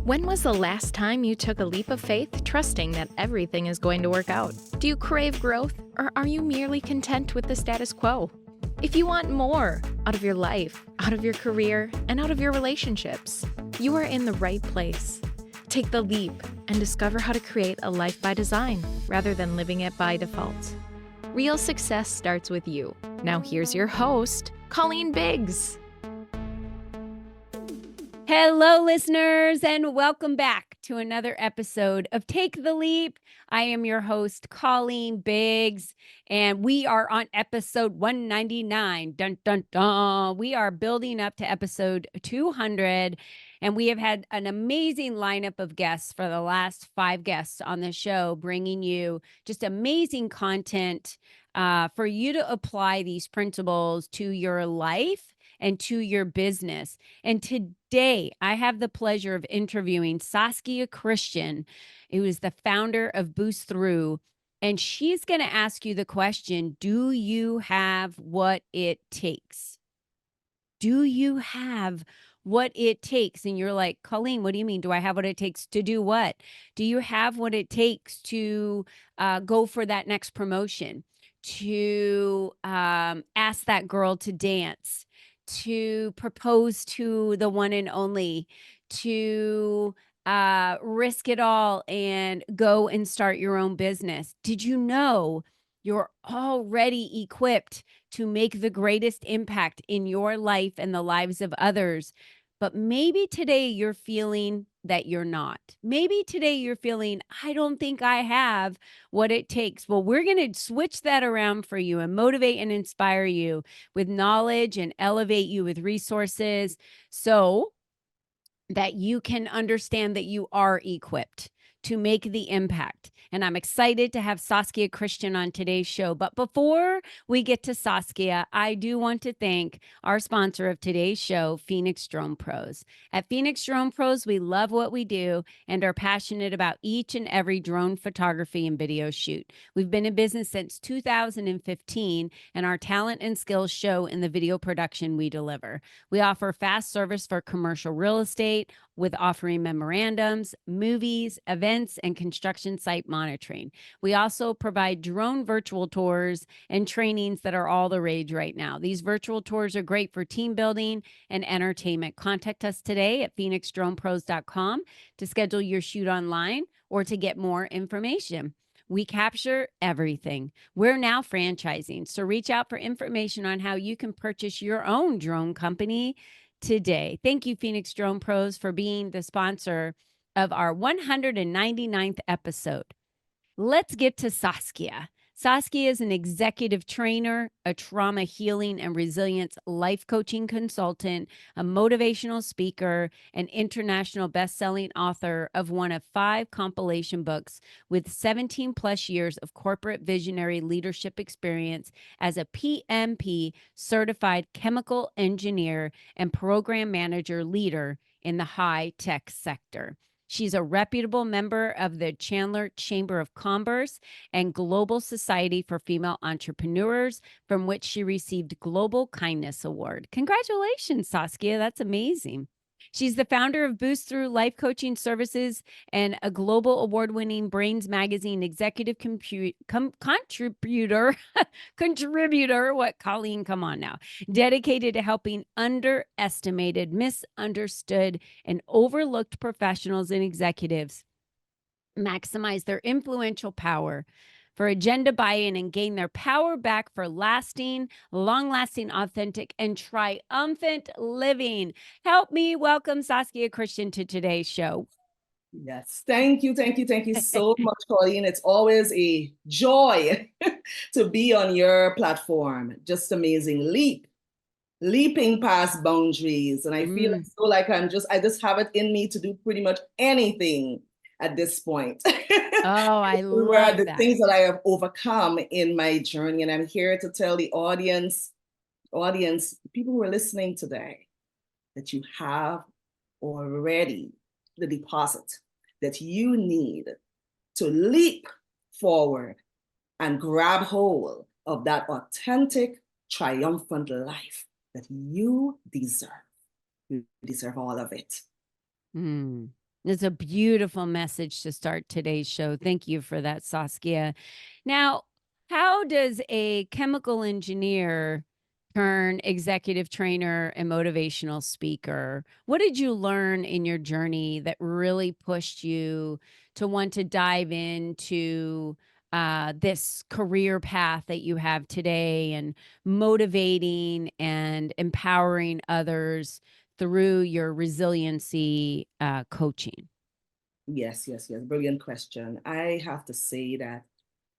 When was the last time you took a leap of faith, trusting that everything is going to work out? Do you crave growth, or are you merely content with the status quo? If you want more out of your life, out of your career, and out of your relationships, you are in the right place. Take the leap and discover how to create a life by design rather than living it by default. Real success starts with you. Now here's your host, Colleen Biggs. Hello, listeners, and welcome back to another episode of Take the Leap. I am your host, Colleen Biggs, and we are on episode 199. Dun, dun, dun. We are building up to episode 200, and we have had an amazing lineup of guests for the last 5 guests on the show, bringing you just amazing content for you to apply these principles to your life and to your business. And today, I have the pleasure of interviewing Saskia Christian, who is the founder of Boost Through. And she's going to ask you the question, do you have what it takes? Do you have what it takes? And you're like, Colleen, what do you mean? Do I have what it takes to do what? Do you have what it takes to go for that next promotion? To ask that girl to dance? To propose to the one and only, to risk it all and go and start your own business? Did you know you're already equipped to make the greatest impact in your life and the lives of others? But maybe today you're feeling that you're not. Maybe today you're feeling, I don't think I have what it takes. Well, we're going to switch that around for you and motivate and inspire you with knowledge and elevate you with resources so that you can understand that you are equipped to make the impact. And I'm excited to have Saskia Christian on today's show. But before we get to Saskia, I do want to thank our sponsor of today's show, Phoenix Drone Pros. At Phoenix Drone Pros, we love what we do and are passionate about each and every drone photography and video shoot. We've been in business since 2015, and our talent and skills show in the video production we deliver. We offer fast service for commercial real estate, with offering memorandums, movies, events, and construction site monitoring. We also provide drone virtual tours and trainings that are all the rage right now. These virtual tours are great for team building and entertainment. Contact us today at phoenixdronepros.com to schedule your shoot online or to get more information. We capture everything. We're now franchising, so reach out for information on how you can purchase your own drone company today. Thank you, Phoenix Drone Pros, for being the sponsor of our 199th episode. Let's get to Saskia. Saskia is an executive trainer, a trauma healing and resilience life coaching consultant, a motivational speaker, an international best-selling author of one of 5 compilation books with 17 plus years of corporate visionary leadership experience as a PMP certified chemical engineer and program manager leader in the high-tech sector. She's a reputable member of the Chandler Chamber of Commerce and Global Society for Female Entrepreneurs, from which she received Global Kindness Award. Congratulations, Saskia. That's amazing. She's the founder of Boost Through Life Coaching Services and a global award-winning Brains Magazine executive contributor. What, Colleen? Come on now. Dedicated to helping underestimated, misunderstood, and overlooked professionals and executives maximize their influential power for agenda buy-in and gain their power back for lasting, long-lasting, authentic, and triumphant living. Help me welcome Saskia Christian to today's show. Yes, thank you so much, Colleen. It's always a joy to be on your platform. Just amazing. Leaping past boundaries. And I feel so like I just have it in me to do pretty much anything at this point. Oh, I love the that. things that I have overcome in my journey. And I'm here to tell the audience, people who are listening today, that you have already the deposit that you need to leap forward and grab hold of that authentic, triumphant life that you deserve. You deserve all of it. It's a beautiful message to start today's show. Thank you for that, Saskia. Now, how does a chemical engineer turn executive trainer and motivational speaker? What did you learn in your journey that really pushed you to want to dive into this career path that you have today and motivating and empowering others through your resiliency coaching? Yes, yes, yes. Brilliant question. I have to say that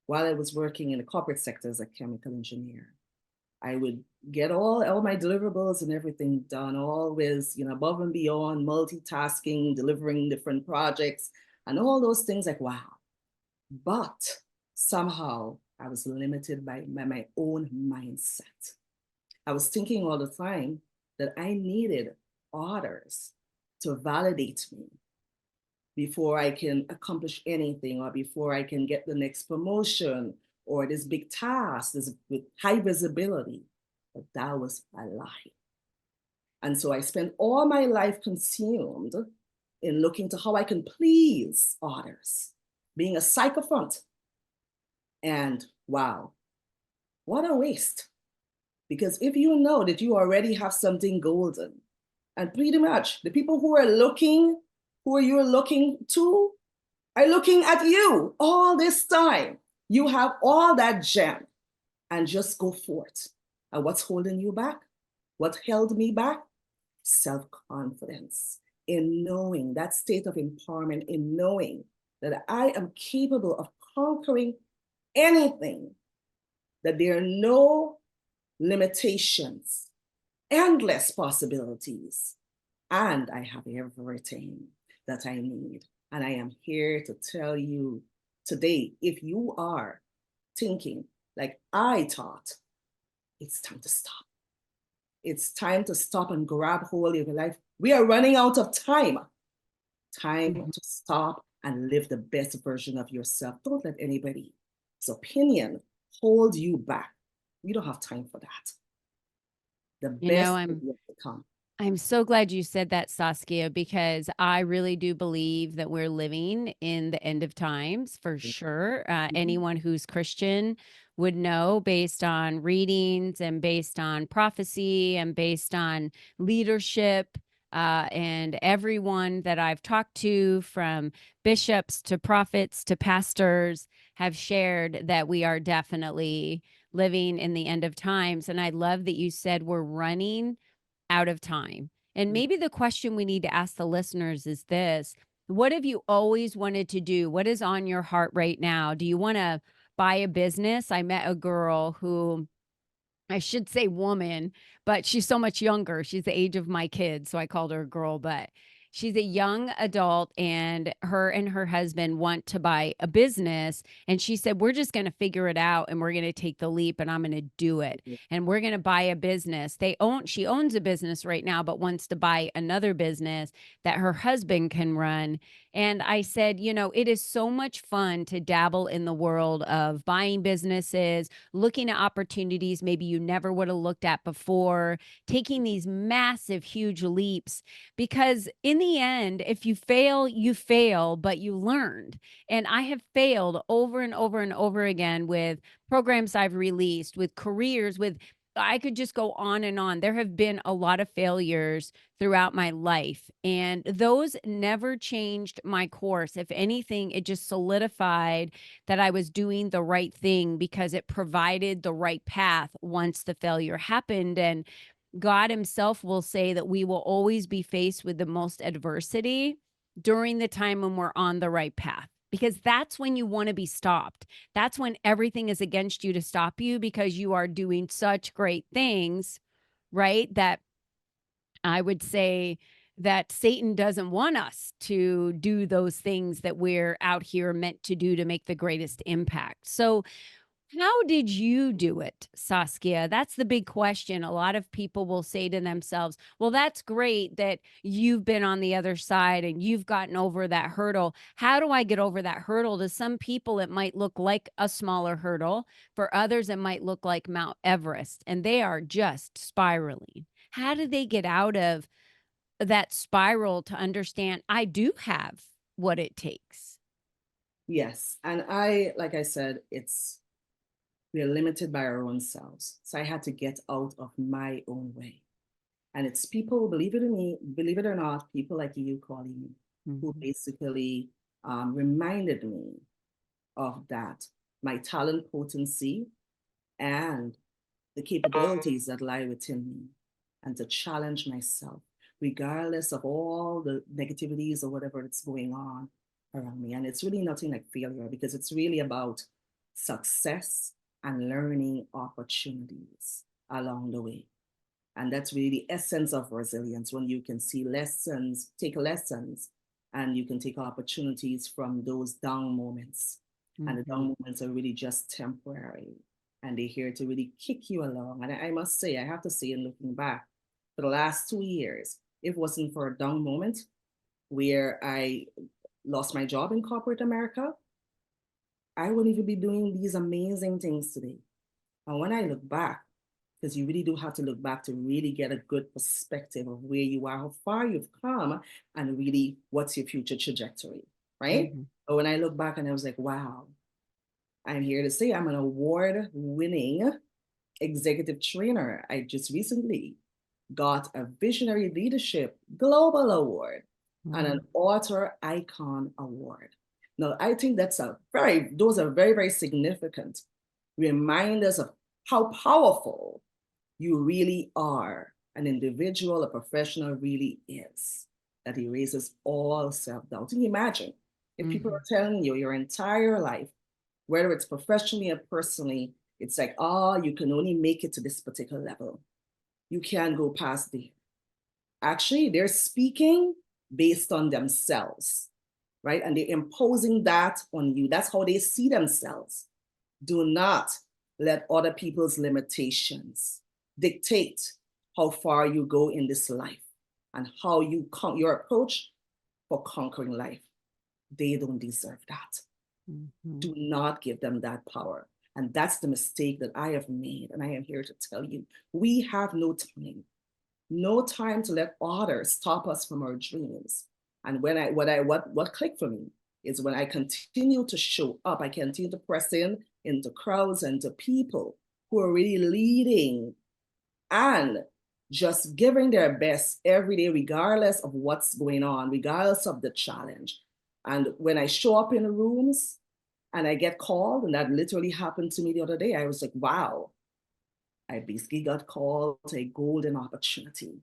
while I was working in the corporate sector as a chemical engineer, I would get all my deliverables and everything done, always, above and beyond, multitasking, delivering different projects, and all those things like, wow. But somehow I was limited by my own mindset. I was thinking all the time that I needed others to validate me before I can accomplish anything or before I can get the next promotion or this big task this with high visibility. But that was a lie. And so I spent all my life consumed in looking to how I can please others, being a sycophant. And wow, what a waste. Because if you know that you already have something golden, and pretty much the people who you're looking to, are looking at you all this time. You have all that gem and just go for it. And what's holding you back? What held me back? Self-confidence in knowing that state of empowerment, in knowing that I am capable of conquering anything, that there are no limitations, endless possibilities, and I have everything that I need. And I am here to tell you today, if you are thinking like I thought, it's time to stop. It's time to stop and grab hold of your life. We are running out of time. Time to stop and live the best version of yourself. Don't let anybody's opinion hold you back. We don't have time for that. The best is yet to come. I'm so glad you said that, Saskia, because I really do believe that we're living in the end of times for sure. Anyone who's Christian would know based on readings and based on prophecy and based on leadership. And everyone that I've talked to, from bishops to prophets to pastors, have shared that we are definitely living in the end of times. And I love that you said we're running out of time. And maybe the question we need to ask the listeners is this: what have you always wanted to do? What is on your heart right now? Do you want to buy a business? I met a girl who, I should say woman, but she's so much younger. She's the age of my kids, so I called her a girl, but she's a young adult, and her husband want to buy a business. And she said, we're just going to figure it out and we're going to take the leap and I'm going to do it. And we're going to buy a business. She owns a business right now, but wants to buy another business that her husband can run. And I said, it is so much fun to dabble in the world of buying businesses, looking at opportunities maybe you never would have looked at before, taking these massive, huge leaps. Because in the end, if you fail, but you learned. And I have failed over and over and over again with programs I've released, with careers, I could just go on and on. There have been a lot of failures throughout my life, and those never changed my course. If anything, it just solidified that I was doing the right thing because it provided the right path once the failure happened. And God himself will say that we will always be faced with the most adversity during the time when we're on the right path, because that's when you want to be stopped. That's when everything is against you to stop you because you are doing such great things, right? That I would say that Satan doesn't want us to do those things that we're out here meant to do to make the greatest impact. So how did you do it, Saskia? That's the big question. A lot of people will say to themselves, well, that's great that you've been on the other side and you've gotten over that hurdle. How do I get over that hurdle? To some people, it might look like a smaller hurdle. For others, it might look like Mount Everest, and they are just spiraling. How do they get out of that spiral to understand I do have what it takes. Yes. And like I said, we're limited by our own selves. So I had to get out of my own way. And it's people, believe it or not, people like you, Colleen, who basically reminded me of that, my talent potency and the capabilities that lie within me, and to challenge myself, regardless of all the negativities or whatever that's going on around me. And it's really nothing like failure, because it's really about success and learning opportunities along the way. And that's really the essence of resilience, when you can see lessons, take lessons, and you can take opportunities from those down moments. And the down moments are really just temporary, and they're here to really kick you along. And I must say, I have to say, in looking back, for the last 2 years, if it wasn't for a down moment where I lost my job in corporate America, I wouldn't even be doing these amazing things today. And when I look back, because you really do have to look back to really get a good perspective of where you are, how far you've come, and really what's your future trajectory, right? But when I look back, and I was like, wow, I'm here to say I'm an award-winning executive trainer. I just recently got a Visionary Leadership Global Award and an Author Icon Award. Now, I think those are very, very significant reminders of how powerful you really are. An individual, a professional really is. That erases all self-doubt. Can you imagine if people are telling you your entire life, whether it's professionally or personally, it's like, oh, you can only make it to this particular level. You can't go past there. Actually, they're speaking based on themselves, right? And they're imposing that on you. That's how they see themselves. Do not let other people's limitations dictate how far you go in this life and how your approach for conquering life. They don't deserve that. Do not give them that power. And that's the mistake that I have made. And I am here to tell you, we have no time to let others stop us from our dreams. And what clicked for me is when I continue to show up, I continue to press into crowds and to people who are really leading and just giving their best every day, regardless of what's going on, regardless of the challenge. And when I show up in the rooms and I get called, and that literally happened to me the other day, I was like, wow, I basically got called to a golden opportunity.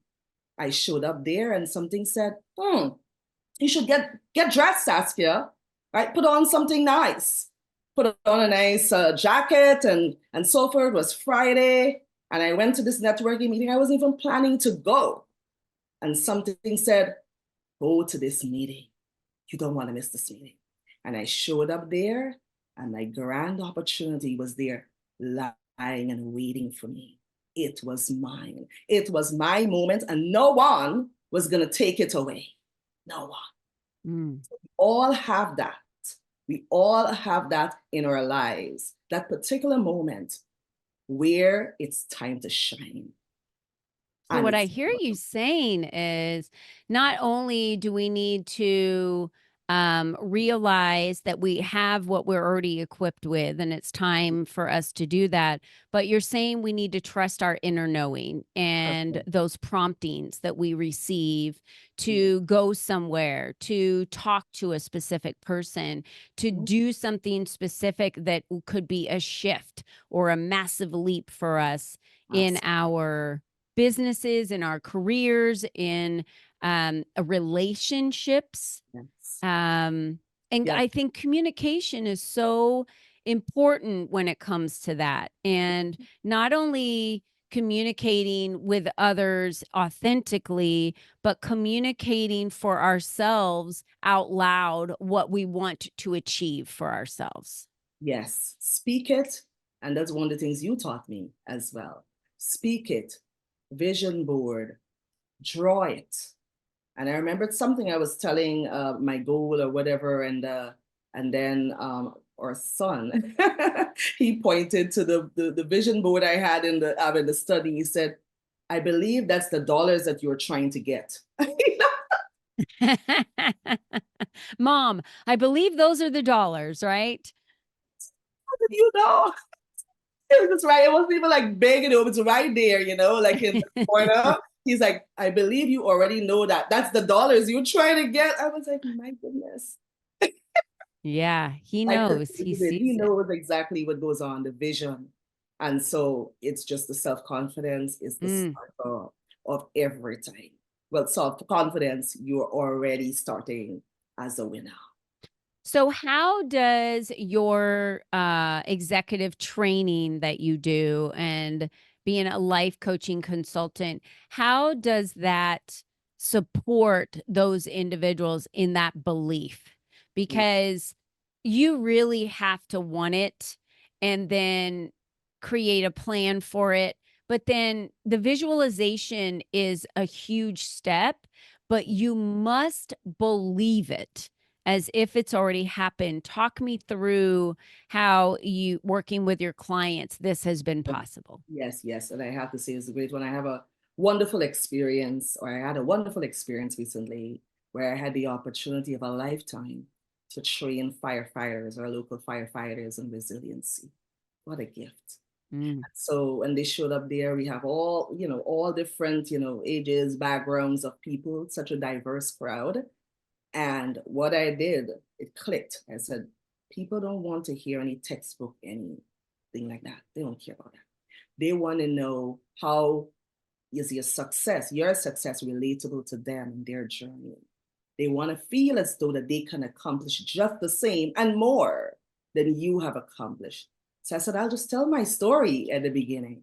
I showed up there and something said, you should get dressed, Saskia, right? Put on something nice. Put on a nice jacket and so forth. It was Friday. And I went to this networking meeting. I wasn't even planning to go. And something said, go to this meeting. You don't want to miss this meeting. And I showed up there, and my grand opportunity was there, lying and waiting for me. It was mine. It was my moment, and no one was going to take it away. No one. So we all have that. We all have that in our lives, that particular moment where it's time to shine. So what I hear you saying is, not only do we need to realize that we have what we're already equipped with, and it's time for us to do that, but you're saying we need to trust our inner knowing and those promptings that we receive to go somewhere, to talk to a specific person, to do something specific that could be a shift or a massive leap for us in our businesses, in our careers, in relationships. I think communication is so important when it comes to that. And not only communicating with others authentically, but communicating for ourselves out loud what we want to achieve for ourselves. Yes, speak it. And that's one of the things you taught me as well. Speak it, vision board, draw it. And I remembered something I was telling my goal or whatever, and then our son, he pointed to the vision board I had in the study. He said, I believe that's the dollars that you're trying to get. Mom, I believe those are the dollars, right? How did you know? It was just right. It wasn't even like big, it was right there, like in the corner. He's like, I believe you already know that. That's the dollars you're trying to get. I was like, my goodness. Yeah, he I knows. He perceived it. He sees it. knows exactly what goes on, the vision. And so it's just the self-confidence is the start of everything. Well, self-confidence, you're already starting as a winner. So how does your executive training that you do and being a life coaching consultant, how does that support those individuals in that belief? Because you really have to want it and then create a plan for it. But then the visualization is a huge step, but you must believe it as if it's already happened. Talk me through how you working with your clients, this has been possible. Yes, yes. And I have to say it's a great one. I have a wonderful experience, or I had a wonderful experience recently where I had the opportunity of a lifetime to train firefighters or local firefighters in resiliency. What a gift. So when they showed up there, we have all different, ages, backgrounds of people, such a diverse crowd. And what I did, it clicked. I said, people don't want to hear any textbook, anything like that. They don't care about that. They want to know how is your success relatable to them in their journey. They want to feel as though that they can accomplish just the same and more than you have accomplished. So I said, I'll just tell my story at the beginning.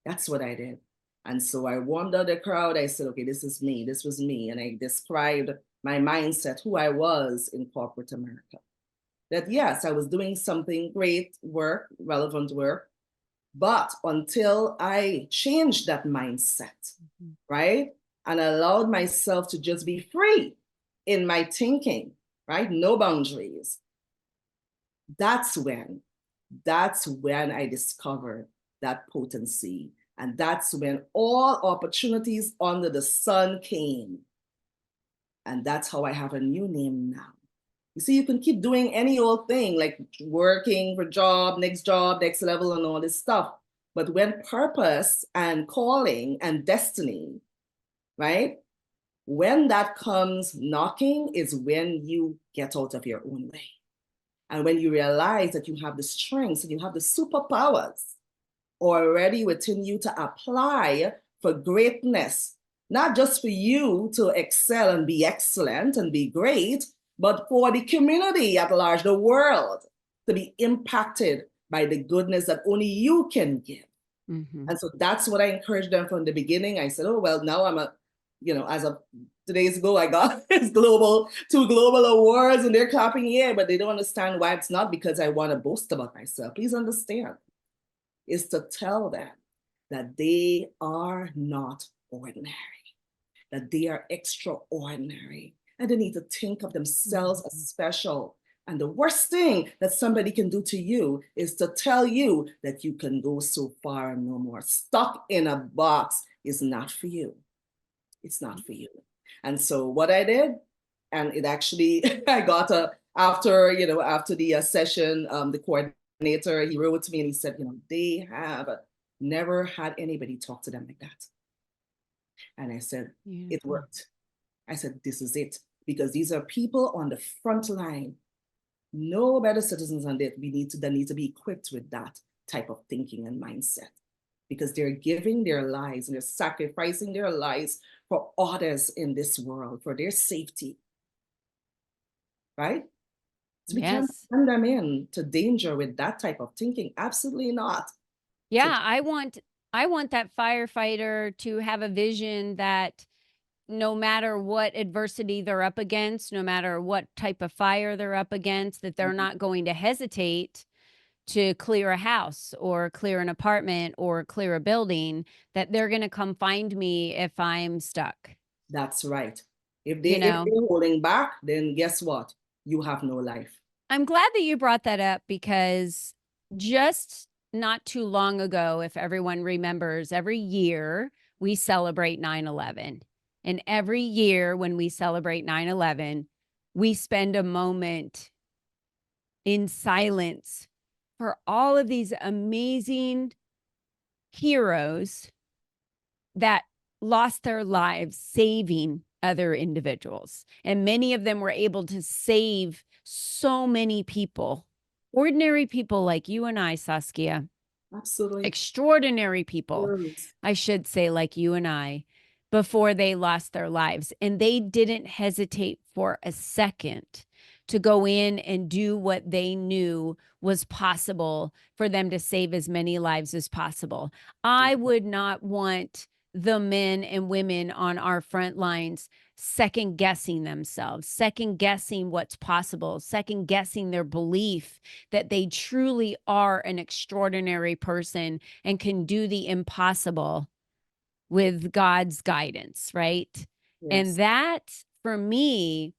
That's what I did. And so I warmed up the crowd. I said, okay, this is me. This was me. And I described my mindset, who I was in corporate America. That yes, I was doing something great work, relevant work, but until I changed that mindset, right? And allowed myself to just be free in my thinking, right? No boundaries. That's when I discovered that potency. And that's when all opportunities under the sun came. And that's how I have a new name now. You see, you can keep doing any old thing, like working for next level, and all this stuff. But when purpose and calling and destiny, right? When that comes knocking is when you get out of your own way. And when you realize that you have the strengths and you have the superpowers already within you to apply for greatness, not just for you to excel and be excellent and be great, but for the community at large, the world, to be impacted by the goodness that only you can give. And so that's what I encouraged them from the beginning. I said, oh, well, now I'm as of 2 days ago, I got two global awards and they're clapping, yeah, but they don't understand why. It's not because I want to boast about myself. Please understand. It's to tell them that they are not ordinary, that they are extraordinary, and they need to think of themselves as special. And the worst thing that somebody can do to you is to tell you that you can go so far and no more. Stuck in a box is not for you. It's not for you. And so what I did, and it actually, I got after the session, the coordinator, he wrote to me and he said, they have never had anybody talk to them like that. And I said, it worked. I said, this is it. Because these are people on the front line. No better citizens than that need to be equipped with that type of thinking and mindset. Because they're giving their lives and they're sacrificing their lives for others in this world, for their safety. Right? So we can't send them into danger with that type of thinking. Absolutely not. Yeah, I want that firefighter to have a vision that no matter what adversity they're up against, no matter what type of fire they're up against, that they're not going to hesitate to clear a house or clear an apartment or clear a building, that they're going to come find me if I'm stuck. That's right. If they're holding back, then guess what? You have no life. I'm glad that you brought that up, because just not too long ago, if everyone remembers, every year we celebrate 9/11. And every year when we celebrate 9/11, we spend a moment in silence for all of these amazing heroes that lost their lives saving other individuals. And many of them were able to save so many people, ordinary people like you and I, Saskia, Absolutely. extraordinary people, Yes. I should say, like you and I, before they lost their lives. And they didn't hesitate for a second to go in and do what they knew was possible for them to save as many lives as possible. I would not want the men and women on our front lines second guessing themselves, second guessing what's possible, second guessing their belief that they truly are an extraordinary person and can do the impossible with God's guidance, right? And Yes. that for me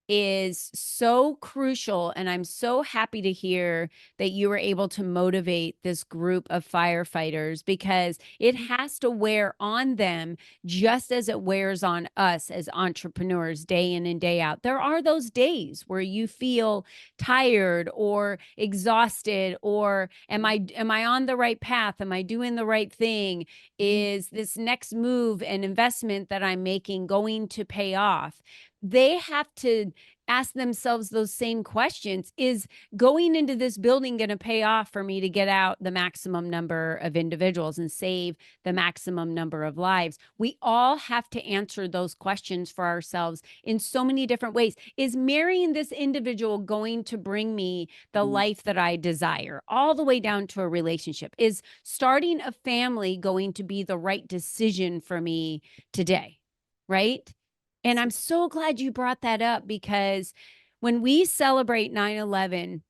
is so crucial. And I'm so happy to hear that you were able to motivate this group of firefighters, because it has to wear on them just as it wears on us as entrepreneurs day in and day out. There are those days where you feel tired or exhausted, or am I on the right path? Am I doing the right thing? Is this next move and investment that I'm making going to pay off? They have to ask themselves those same questions. Is going into this building going to pay off for me to get out the maximum number of individuals and save the maximum number of lives? We all have to answer those questions for ourselves in so many different ways. Is marrying this individual going to bring me the life that I desire, all the way down to a relationship? Is starting a family going to be the right decision for me today? Right? And I'm so glad you brought that up, because when we celebrate 9/11,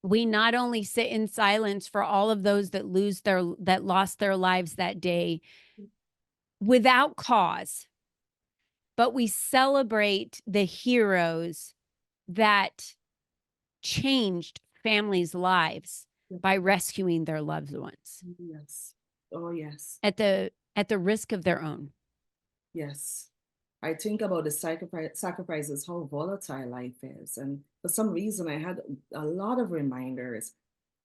we not only sit in silence for all of those that lost their lives that day without cause, but we celebrate the heroes that changed families' lives by rescuing their loved ones. Yes. Oh, yes. At the risk of their own. Yes. I think about the sacrifices, how volatile life is. And for some reason, I had a lot of reminders.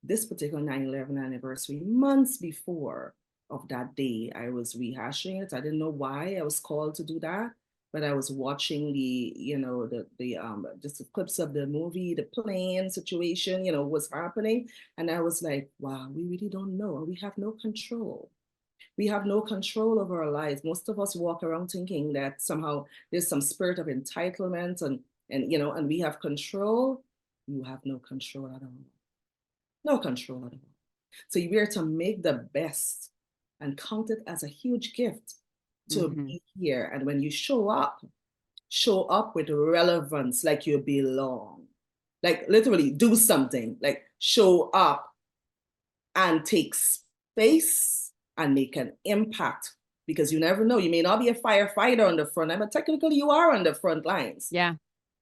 This particular 9/11 anniversary, months before of that day, I was rehashing it. I didn't know why I was called to do that, but I was watching just the clips of the movie, the plane situation, was happening. And I was like, wow, we really don't know. We have no control. We have no control over our lives. Most of us walk around thinking that somehow there's some spirit of entitlement and we have control. You have no control at all. No control at all. So we are to make the best and count it as a huge gift to be here. And when you show up with relevance, like you belong. Like literally do something, like show up and take space and make an impact, because you never know. You may not be a firefighter on the front line, but technically you are on the front lines. Yeah.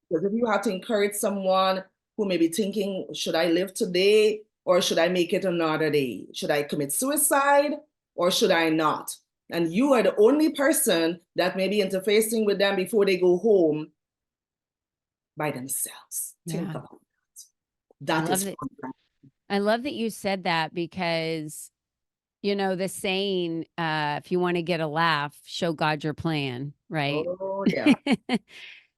Because if you have to encourage someone who may be thinking, should I live today or should I make it another day? Should I commit suicide or should I not? And you are the only person that may be interfacing with them before they go home by themselves. Think about that. I love that you said that, because the saying, if you want to get a laugh, show God your plan, right? Oh, yeah.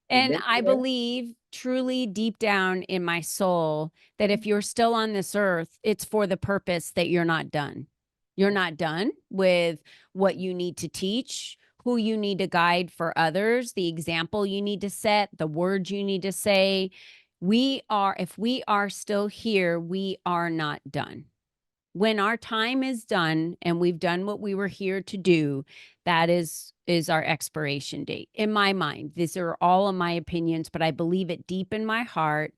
And I believe truly deep down in my soul that if you're still on this earth, it's for the purpose that you're not done. You're not done with what you need to teach, who you need to guide for others, the example you need to set, the words you need to say. If we are still here, we are not done. When our time is done and we've done what we were here to do, that is our expiration date. In my mind, these are all of my opinions, but I believe it deep in my heart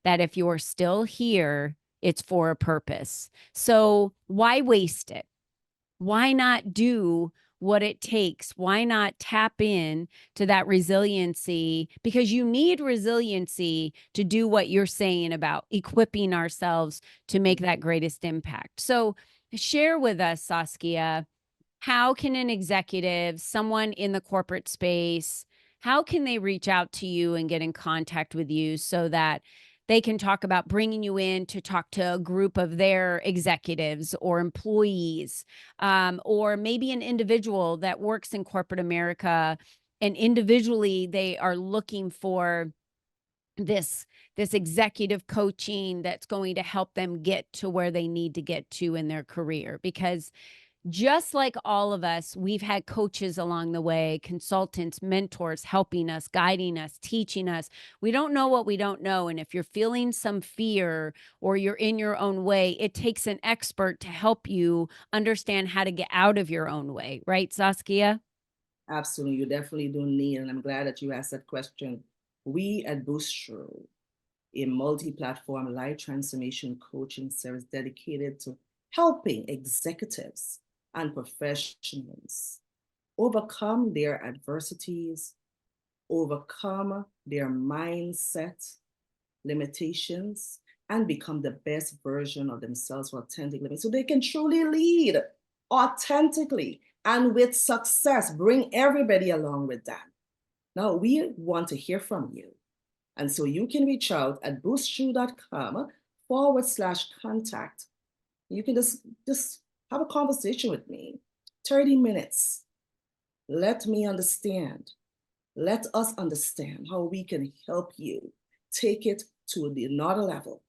that if you're still here, it's for a purpose. So why waste it? Why not do what it takes? Why not tap in to that resiliency? Because you need resiliency to do what you're saying about equipping ourselves to make that greatest impact. So share with us, Saskia, how can an executive, someone in the corporate space, how can they reach out to you and get in contact with you so that they can talk about bringing you in to talk to a group of their executives or employees, or maybe an individual that works in corporate America, and individually they are looking for this executive coaching that's going to help them get to where they need to get to in their career? Because just like all of us, we've had coaches along the way, consultants, mentors helping us, guiding us, teaching us. We don't know what we don't know. And if you're feeling some fear or you're in your own way, it takes an expert to help you understand how to get out of your own way. Right, Saskia? Absolutely. You definitely do need, and I'm glad that you asked that question. We at Boost Through, a multi-platform life transformation coaching service dedicated to helping executives and professionals overcome their adversities, overcome their mindset limitations, and become the best version of themselves for authentic living so they can truly lead authentically and with success. Bring everybody along with that. Now, we want to hear from you. And so you can reach out at boostthrough.com/contact. You can just have a conversation with me, 30 minutes. Let me understand. Let us understand how we can help you take it to another level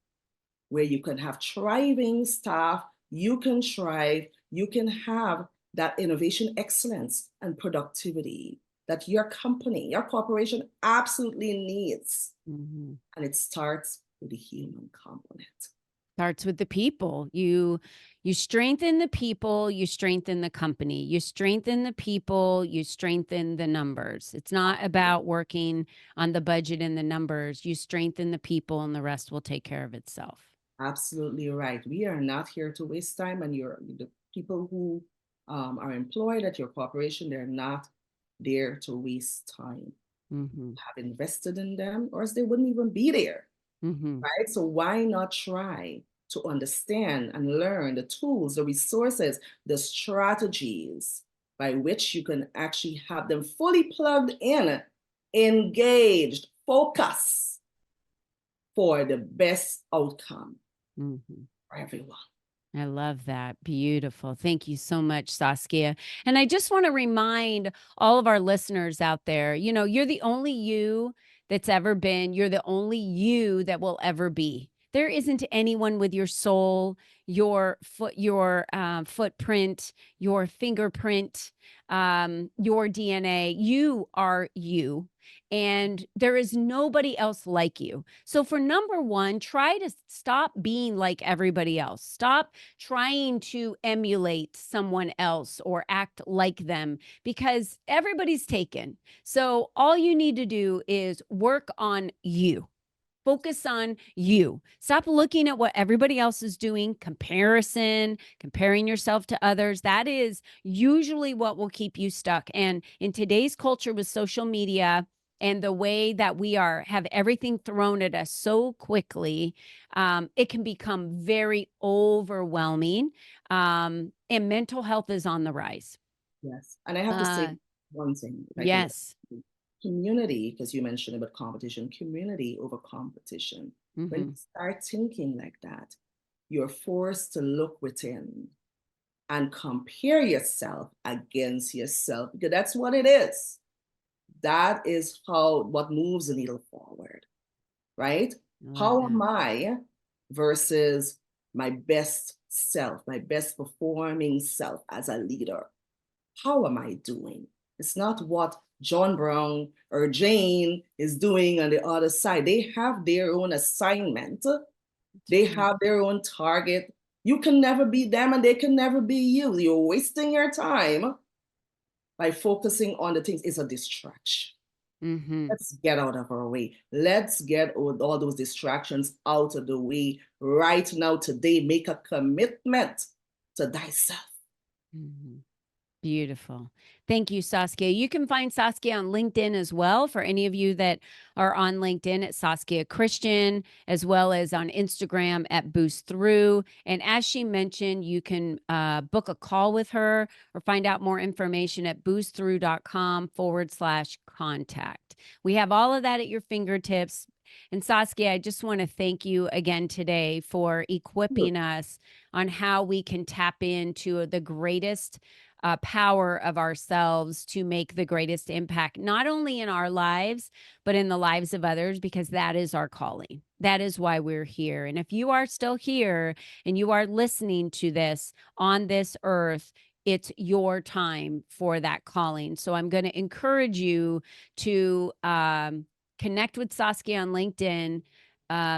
where you can have thriving staff, you can thrive, you can have that innovation excellence and productivity that your company, your corporation absolutely needs. Mm-hmm. And it starts with the human component. Starts with the people. You strengthen the people, you strengthen the company. You strengthen the people, you strengthen the numbers. It's not about working on the budget and the numbers. You strengthen the people and the rest will take care of itself. Absolutely right. We are not here to waste time, and the people who are employed at your corporation, they're not there to waste time. Mm-hmm. Have invested in them, or else they wouldn't even be there. Mm-hmm. Right? So why not try to understand and learn the tools, the resources, the strategies by which you can actually have them fully plugged in, engaged, focus for the best outcome Mm-hmm. for everyone. I love that. Beautiful. Thank you so much, Saskia. And I just want to remind all of our listeners out there, you're the only you that's ever been. You're the only you that will ever be. There isn't anyone with your soul, your footprint, your fingerprint, your DNA. You are you. And there is nobody else like you. So for number one, try to stop being like everybody else. Stop trying to emulate someone else or act like them, because everybody's taken. So all you need to do is work on you. Focus on you. Stop looking at what everybody else is doing, comparing yourself to others. That is usually what will keep you stuck. And in today's culture with social media and the way that we have everything thrown at us so quickly, it can become very overwhelming. And mental health is on the rise. Yes. And I have to say one thing, if I can. Yes. Community, because you mentioned about competition, community over competition. Mm-hmm. When you start thinking like that, you're forced to look within and compare yourself against yourself, because that's what it is. That is what moves the needle forward, right? How am I versus my best self, my best performing self as a leader? How am I doing? It's not what John Brown or Jane is doing on the other side. They have their own assignment. They have their own target. You can never be them and they can never be you. You're wasting your time by focusing on the things. It's a distraction. Mm-hmm. Let's get out of our way. Let's get all those distractions out of the way right now, today. Make a commitment to thyself. Mm-hmm. Beautiful. Thank you, Saskia. You can find Saskia on LinkedIn as well. For any of you that are on LinkedIn, at Saskia Christian, as well as on Instagram at Boost Through. And as she mentioned, you can book a call with her or find out more information at boostthrough.com/contact. We have all of that at your fingertips. And Saskia, I just want to thank you again today for equipping us on how we can tap into the greatest power of ourselves to make the greatest impact, not only in our lives, but in the lives of others, because that is our calling. That is why we're here. And if you are still here and you are listening to this on this earth, it's your time for that calling. So I'm going to encourage you to connect with Saskia on LinkedIn,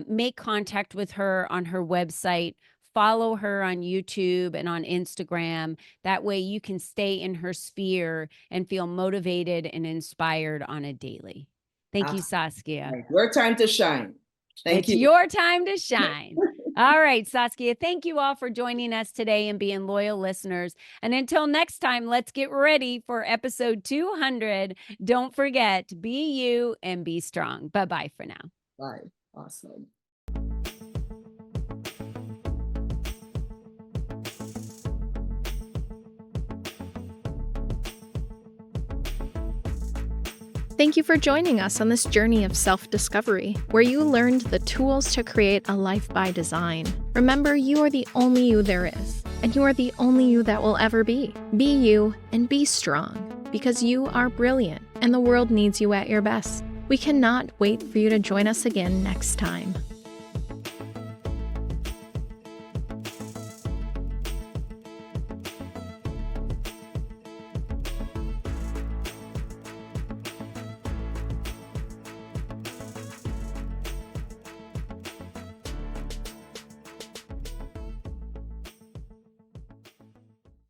make contact with her on her website, follow her on YouTube and on Instagram. That way you can stay in her sphere and feel motivated and inspired on a daily. Thank you, Saskia. Your time to shine. Thank you. It's your time to shine. All right, Saskia, thank you all for joining us today and being loyal listeners. And until next time, let's get ready for episode 200. Don't forget, be you and be strong. Bye-bye for now. Bye. Awesome. Thank you for joining us on this journey of self-discovery, where you learned the tools to create a life by design. Remember, you are the only you there is, and you are the only you that will ever be. Be you and be strong, because you are brilliant, and the world needs you at your best. We cannot wait for you to join us again next time.